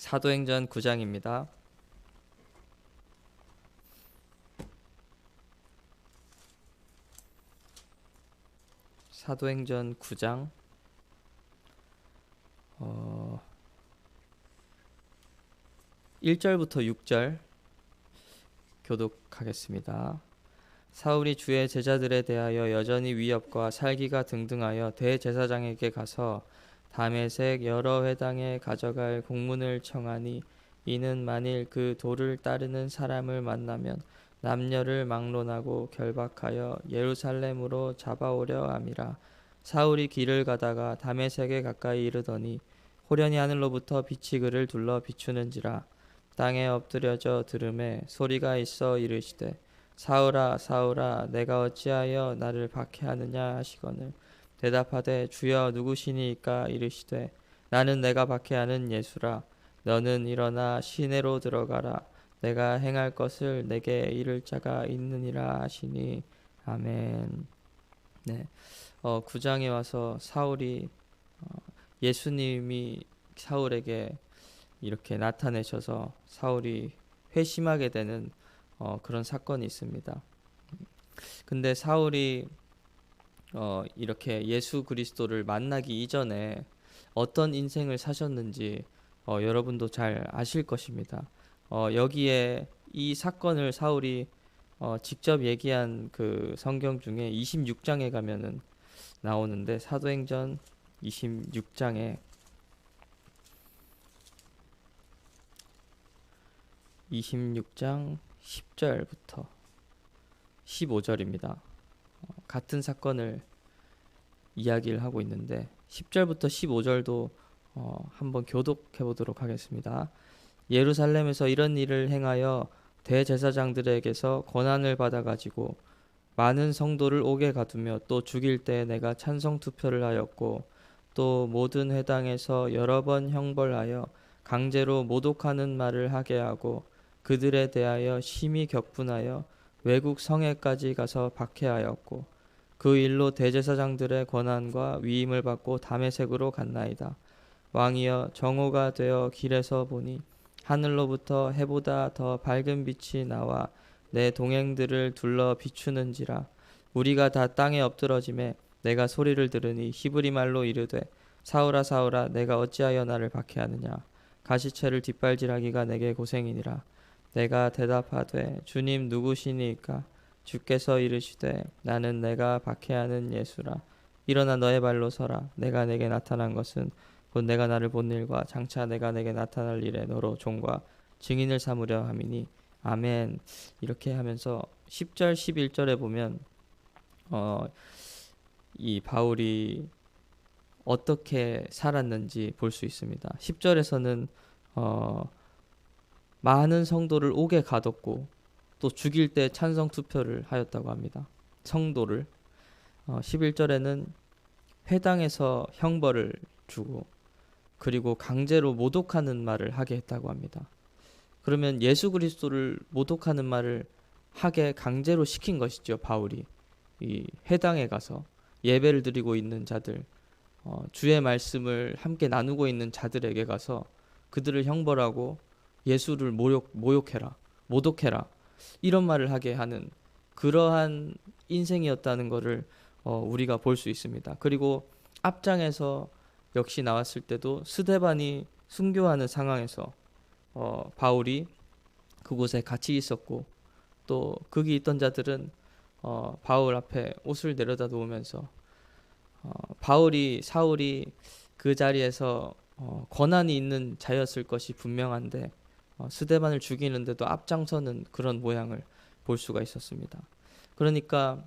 사도행전 9장입니다. 사도행전 9장 1절부터 6절 교독하겠습니다. 사울이 주의 제자들에 대하여 여전히 위협과 살기가 등등하여 대제사장에게 가서 다메섹 여러 회당에 가져갈 공문을 청하니 이는 만일 그 도를 따르는 사람을 만나면 남녀를 막론하고 결박하여 예루살렘으로 잡아오려 함이라. 사울이 길을 가다가 다메섹에 가까이 이르더니 호련히 하늘로부터 빛이 그를 둘러 비추는지라. 땅에 엎드려져 들음에 소리가 있어 이르시되 사울아 사울아 내가 어찌하여 나를 박해하느냐 하시거늘 대답하되 주여 누구시니이까 이르시되 나는 내가 박해하는 예수라. 너는 일어나 시내로 들어가라. 내가 행할 것을 내게 이를 자가 있느니라 하시니 아멘. 네, 9장에 와서 사울이 예수님이 사울에게 이렇게 나타내셔서 사울이 회심하게 되는 그런 사건이 있습니다. 근데 사울이 이렇게 예수 그리스도를 만나기 이전에 어떤 인생을 사셨는지 여러분도 잘 아실 것입니다. 여기에 이 사건을 사울이 직접 얘기한 그 성경 중에 26장에 가면은 나오는데 사도행전 26장 10절부터 15절입니다. 같은 사건을 이야기를 하고 있는데 10절부터 15절도 한번 교독해 보도록 하겠습니다. 예루살렘에서 이런 일을 행하여 대제사장들에게서 권한을 받아 가지고 많은 성도를 옥에 가두며 또 죽일 때 내가 찬성 투표를 하였고 또 모든 회당에서 여러 번 형벌하여 강제로 모독하는 말을 하게 하고 그들에 대하여 심히 격분하여 외국 성에까지 가서 박해하였고 그 일로 대제사장들의 권한과 위임을 받고 다메섹으로 갔나이다. 왕이여 정오가 되어 길에서 보니 하늘로부터 해보다 더 밝은 빛이 나와 내 동행들을 둘러 비추는지라. 우리가 다 땅에 엎드러짐에 내가 소리를 들으니 히브리 말로 이르되 사울아 사울아 내가 어찌하여 나를 박해하느냐. 가시채를 뒷발질하기가 내게 고생이니라. 내가 대답하되 주님 누구시니까. 주께서 이르시되 나는 내가 박해하는 예수라. 일어나 너의 발로 서라. 내가 내게 나타난 것은 곧 내가 나를 본 일과 장차 내가 내게 나타날 일에 너로 종과 증인을 삼으려 함이니 아멘. 이렇게 하면서 10절 11절에 보면 이 바울이 어떻게 살았는지 볼 수 있습니다. 10절에서는 많은 성도를 옥에 가뒀고 또 죽일 때 찬성 투표를 하였다고 합니다. 성도를. 11절에는 회당에서 형벌을 주고 그리고 강제로 모독하는 말을 하게 했다고 합니다. 그러면 예수 그리스도를 모독하는 말을 하게 강제로 시킨 것이죠. 바울이 이 회당에 가서 예배를 드리고 있는 자들, 주의 말씀을 함께 나누고 있는 자들에게 가서 그들을 형벌하고 예수를 모욕해라, 모독해라 이런 말을 하게 하는 그러한 인생이었다는 것을 우리가 볼 수 있습니다. 그리고 앞장에서 역시 나왔을 때도 스데반이 순교하는 상황에서 바울이 그곳에 같이 있었고 또 거기 있던 자들은 바울 앞에 옷을 내려다 놓으면서 사울이 그 자리에서 권한이 있는 자였을 것이 분명한데 스데반을 죽이는데도 앞장서는 그런 모양을 볼 수가 있었습니다. 그러니까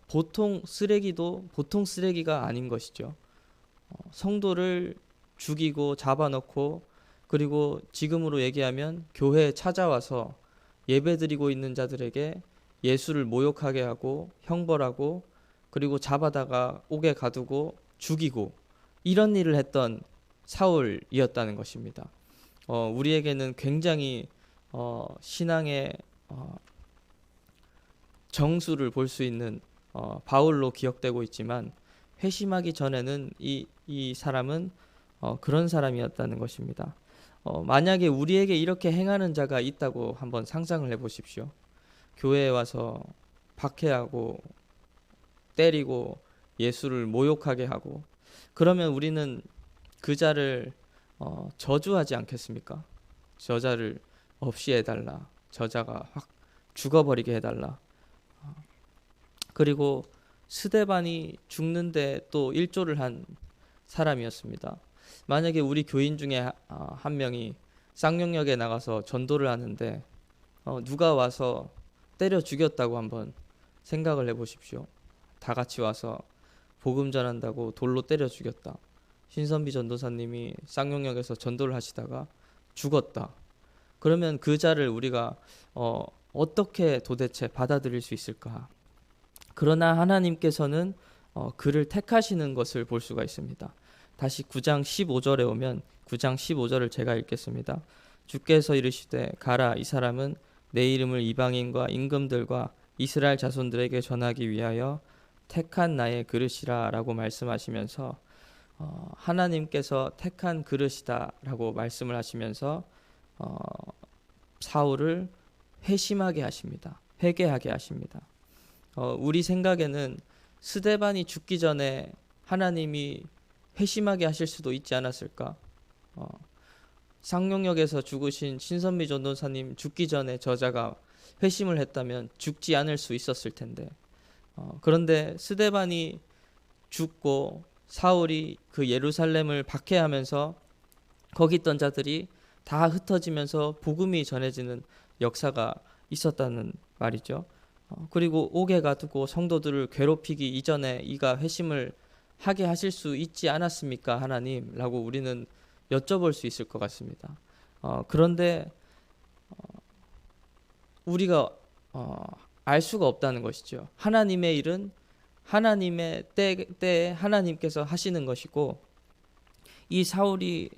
보통 쓰레기도 보통 쓰레기가 아닌 것이죠. 성도를 죽이고 잡아놓고 그리고 지금으로 얘기하면 교회에 찾아와서 예배드리고 있는 자들에게 예수를 모욕하게 하고 형벌하고 그리고 잡아다가 옥에 가두고 죽이고 이런 일을 했던 사울이었다는 것입니다. 우리에게는 굉장히 신앙의 정수를 볼 수 있는 바울로 기억되고 있지만 회심하기 전에는 이 사람은 그런 사람이었다는 것입니다. 만약에 우리에게 이렇게 행하는 자가 있다고 한번 상상을 해보십시오. 교회에 와서 박해하고 때리고 예수를 모욕하게 하고, 그러면 우리는 그 자를 저주하지 않겠습니까? 저자를 없이 해달라, 저자가 확 죽어버리게 해달라. 그리고 스데반이 죽는데 또 일조를 한 사람이었습니다. 만약에 우리 교인 중에 한 명이 쌍용역에 나가서 전도를 하는데 누가 와서 때려 죽였다고 한번 생각을 해보십시오. 다 같이 와서 복음 전한다고 돌로 때려 죽였다. 신선비 전도사님이 쌍용역에서 전도를 하시다가 죽었다. 그러면 그 자를 우리가 어떻게 도대체 받아들일 수 있을까? 그러나 하나님께서는 그를 택하시는 것을 볼 수가 있습니다. 다시 9장 15절에 오면 9장 15절을 제가 읽겠습니다. 주께서 이르시되 가라, 이 사람은 내 이름을 이방인과 임금들과 이스라엘 자손들에게 전하기 위하여 택한 나의 그릇이라 라고 말씀하시면서 하나님께서 택한 그릇이다 라고 말씀을 하시면서 사울을 회심하게 하십니다. 회개하게 하십니다. 우리 생각에는 스데반이 죽기 전에 하나님이 회심하게 하실 수도 있지 않았을까? 상용역에서 죽으신 신선미 전도사님 죽기 전에 저자가 회심을 했다면 죽지 않을 수 있었을 텐데, 그런데 스데반이 죽고 사울이 그 예루살렘을 박해하면서 거기 있던 자들이 다 흩어지면서 복음이 전해지는 역사가 있었다는 말이죠. 그리고 옥에가 두고 성도들을 괴롭히기 이전에 이가 회심을 하게 하실 수 있지 않았습니까, 하나님? 라고 우리는 여쭤볼 수 있을 것 같습니다. 그런데 우리가 알 수가 없다는 것이죠. 하나님의 일은 하나님의 때에 하나님께서 하시는 것이고, 이 사울이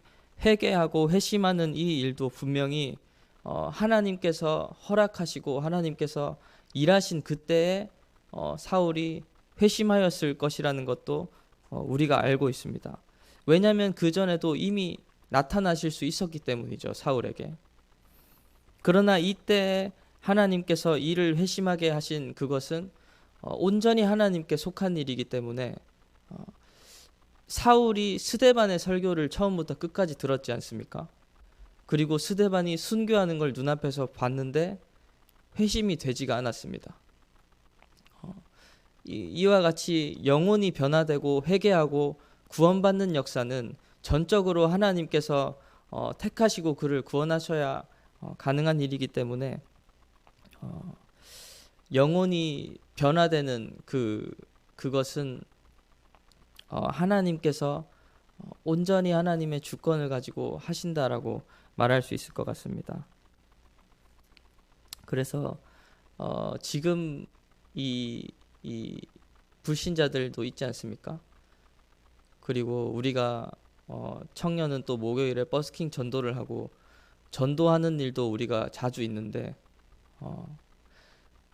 회개하고 회심하는 이 일도 분명히 하나님께서 허락하시고 하나님께서 일하신 그때에 사울이 회심하였을 것이라는 것도 우리가 알고 있습니다. 왜냐하면 그 전에도 이미 나타나실 수 있었기 때문이죠, 사울에게. 그러나 이때 하나님께서 이를 회심하게 하신 그것은 온전히 하나님께 속한 일이기 때문에 사울이 스데반의 설교를 처음부터 끝까지 들었지 않습니까? 그리고 스데반이 순교하는 걸 눈앞에서 봤는데 회심이 되지가 않았습니다. 이와 같이 영혼이 변화되고 회개하고 구원받는 역사는 전적으로 하나님께서 택하시고 그를 구원하셔야 가능한 일이기 때문에 영혼이 변화되는 그것은 하나님께서 온전히 하나님의 주권을 가지고 하신다라고 말할 수 있을 것 같습니다. 그래서 지금 이 불신자들도 있지 않습니까? 그리고 우리가 청년은 또 목요일에 버스킹 전도를 하고 전도하는 일도 우리가 자주 있는데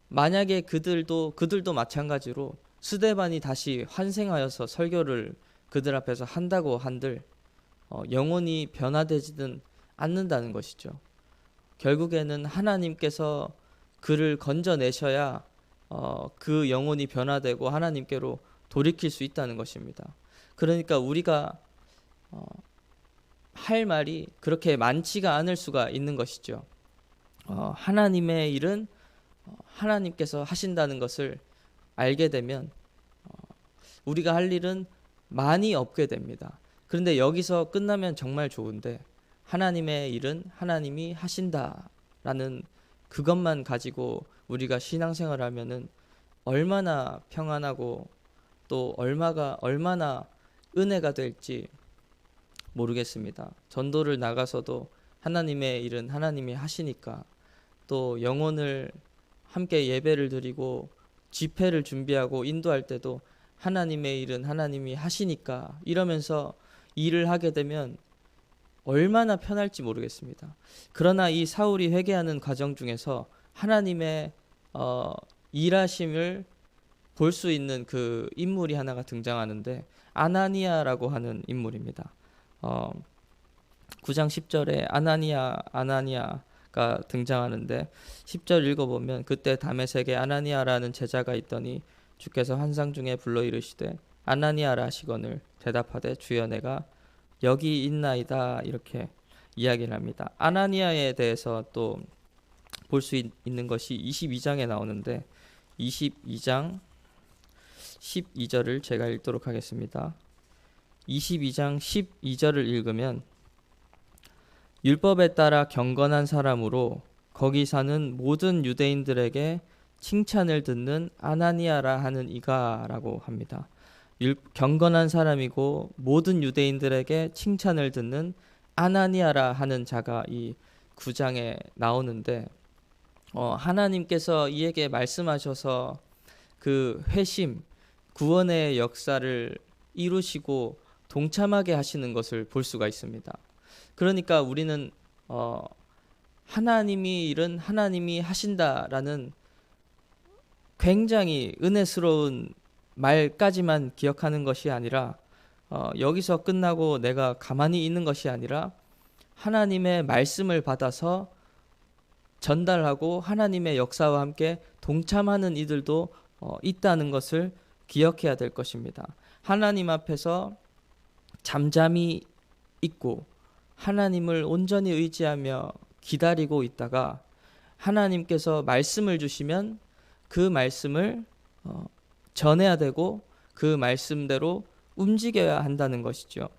만약에 그들도 마찬가지로 스데반이 다시 환생하여서 설교를 그들 앞에서 한다고 한들 영혼이 변화되지는 않는다는 것이죠. 결국에는 하나님께서 그를 건져내셔야 그 영혼이 변화되고 하나님께로 돌이킬 수 있다는 것입니다. 그러니까 우리가 할 말이 그렇게 많지가 않을 수가 있는 것이죠. 하나님의 일은 하나님께서 하신다는 것을 알게 되면 우리가 할 일은 많이 없게 됩니다. 그런데 여기서 끝나면 정말 좋은데, 하나님의 일은 하나님이 하신다라는 그것만 가지고 우리가 신앙생활을 하면은 얼마나 평안하고 또 얼마나 은혜가 될지 모르겠습니다. 전도를 나가서도 하나님의 일은 하나님이 하시니까, 또 영혼을 함께 예배를 드리고 집회를 준비하고 인도할 때도 하나님의 일은 하나님이 하시니까 이러면서 일을 하게 되면 얼마나 편할지 모르겠습니다. 그러나 이 사울이 회개하는 과정 중에서 하나님의 일하심을 볼 수 있는 그 인물이 하나가 등장하는데 아나니아라고 하는 인물입니다. 9장 10절에 아나니아가 등장하는데 10절 읽어보면 그때 다메섹에 아나니아라는 제자가 있더니 주께서 환상 중에 불러 이르시되 아나니아라 하시거늘 대답하되 주여 내가 여기 있나이다 이렇게 이야기를 합니다. 아나니아에 대해서 또 볼 수 있는 것이 22장에 나오는데 22장 12절을 제가 읽도록 하겠습니다. 22장 12절을 읽으면 율법에 따라 경건한 사람으로 거기 사는 모든 유대인들에게 칭찬을 듣는 아나니아라 하는 이가라고 합니다. 경건한 사람이고 모든 유대인들에게 칭찬을 듣는 아나니아라 하는 자가 이 9장에 나오는데 하나님께서 이에게 말씀하셔서 그 회심, 구원의 역사를 이루시고 동참하게 하시는 것을 볼 수가 있습니다. 그러니까 우리는 하나님이 일은 하나님이 하신다라는 굉장히 은혜스러운 말까지만 기억하는 것이 아니라 여기서 끝나고 내가 가만히 있는 것이 아니라 하나님의 말씀을 받아서 전달하고 하나님의 역사와 함께 동참하는 이들도 있다는 것을 기억해야 될 것입니다. 하나님 앞에서 잠잠히 있고 하나님을 온전히 의지하며 기다리고 있다가 하나님께서 말씀을 주시면 그 말씀을 전해야 되고 그 말씀대로 움직여야 한다는 것이죠.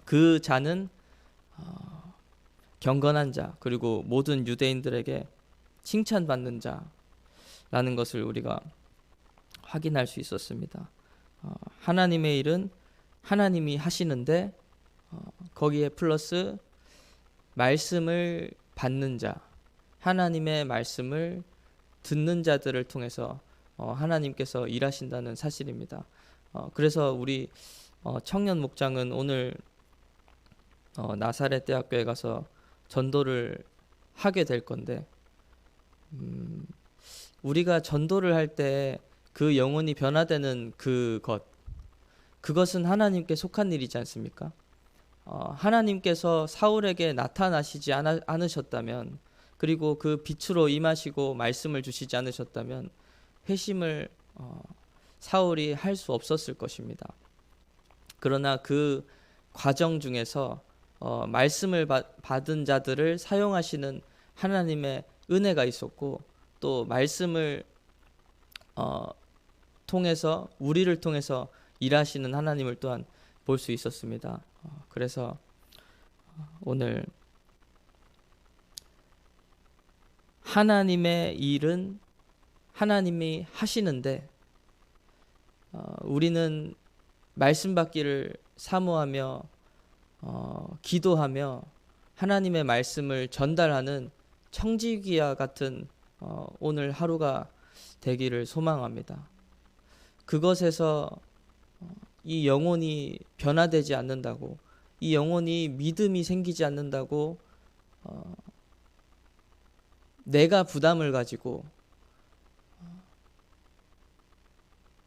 그 자는 경건한 자 그리고 모든 유대인들에게 칭찬받는 자라는 것을 우리가 확인할 수 있었습니다. 하나님의 일은 하나님이 하시는데 거기에 플러스 말씀을 받는 자, 하나님의 말씀을 듣는 자들을 통해서 하나님께서 일하신다는 사실입니다. 그래서 우리 청년 목장은 오늘 나사렛 대학교에 가서 전도를 하게 될 건데 우리가 전도를 할 때 그 영혼이 변화되는 그것은 하나님께 속한 일이지 않습니까? 하나님께서 사울에게 나타나시지 않으셨다면 그리고 그 빛으로 임하시고 말씀을 주시지 않으셨다면 회심을 사울이 할 수 없었을 것입니다. 그러나 그 과정 중에서 말씀을 받은 자들을 사용하시는 하나님의 은혜가 있었고 또 말씀을 통해서 우리를 통해서 일하시는 하나님을 또한 볼 수 있었습니다. 그래서 오늘 하나님의 일은 하나님이 하시는데 우리는 말씀 받기를 사모하며 기도하며 하나님의 말씀을 전달하는 청지기와 같은 오늘 하루가 되기를 소망합니다. 그것에서 이 영혼이 변화되지 않는다고, 이 영혼이 믿음이 생기지 않는다고 내가 부담을 가지고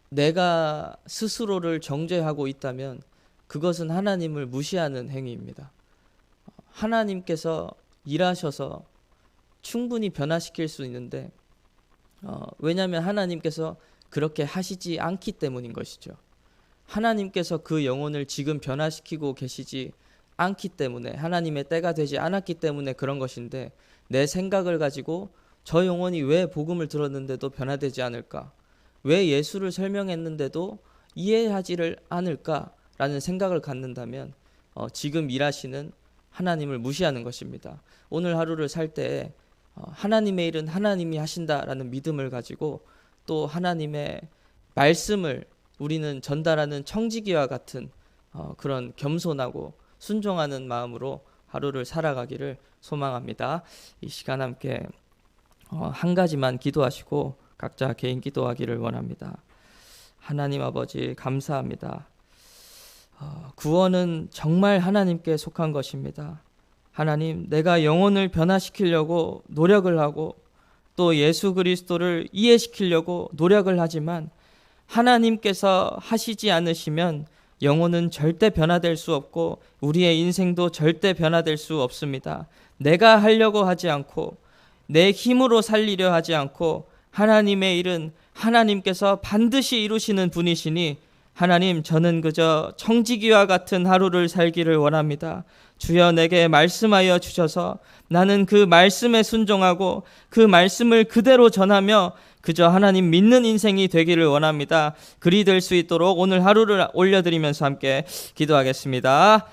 내가 스스로를 정죄하고 있다면 그것은 하나님을 무시하는 행위입니다. 하나님께서 일하셔서 충분히 변화시킬 수 있는데 왜냐하면 하나님께서 그렇게 하시지 않기 때문인 것이죠. 하나님께서 그 영혼을 지금 변화시키고 계시지 않기 때문에 하나님의 때가 되지 않았기 때문에 그런 것인데 내 생각을 가지고 저 영혼이 왜 복음을 들었는데도 변화되지 않을까? 왜 예수를 설명했는데도 이해하지를 않을까라는 생각을 갖는다면 지금 일하시는 하나님을 무시하는 것입니다. 오늘 하루를 살 때 하나님의 일은 하나님이 하신다라는 믿음을 가지고 또 하나님의 말씀을 우리는 전달하는 청지기와 같은 그런 겸손하고 순종하는 마음으로 하루를 살아가기를 소망합니다. 이 시간 함께 한 가지만 기도하시고 각자 개인 기도하기를 원합니다. 하나님 아버지 감사합니다. 구원은 정말 하나님께 속한 것입니다. 하나님, 내가 영혼을 변화시키려고 노력을 하고 또 예수 그리스도를 이해시키려고 노력을 하지만 하나님께서 하시지 않으시면 영혼은 절대 변화될 수 없고 우리의 인생도 절대 변화될 수 없습니다. 내가 하려고 하지 않고 내 힘으로 살리려 하지 않고 하나님의 일은 하나님께서 반드시 이루시는 분이시니 하나님, 저는 그저 청지기와 같은 하루를 살기를 원합니다. 주여 내게 말씀하여 주셔서 나는 그 말씀에 순종하고 그 말씀을 그대로 전하며 그저 하나님 믿는 인생이 되기를 원합니다. 그리 될 수 있도록 오늘 하루를 올려드리면서 함께 기도하겠습니다.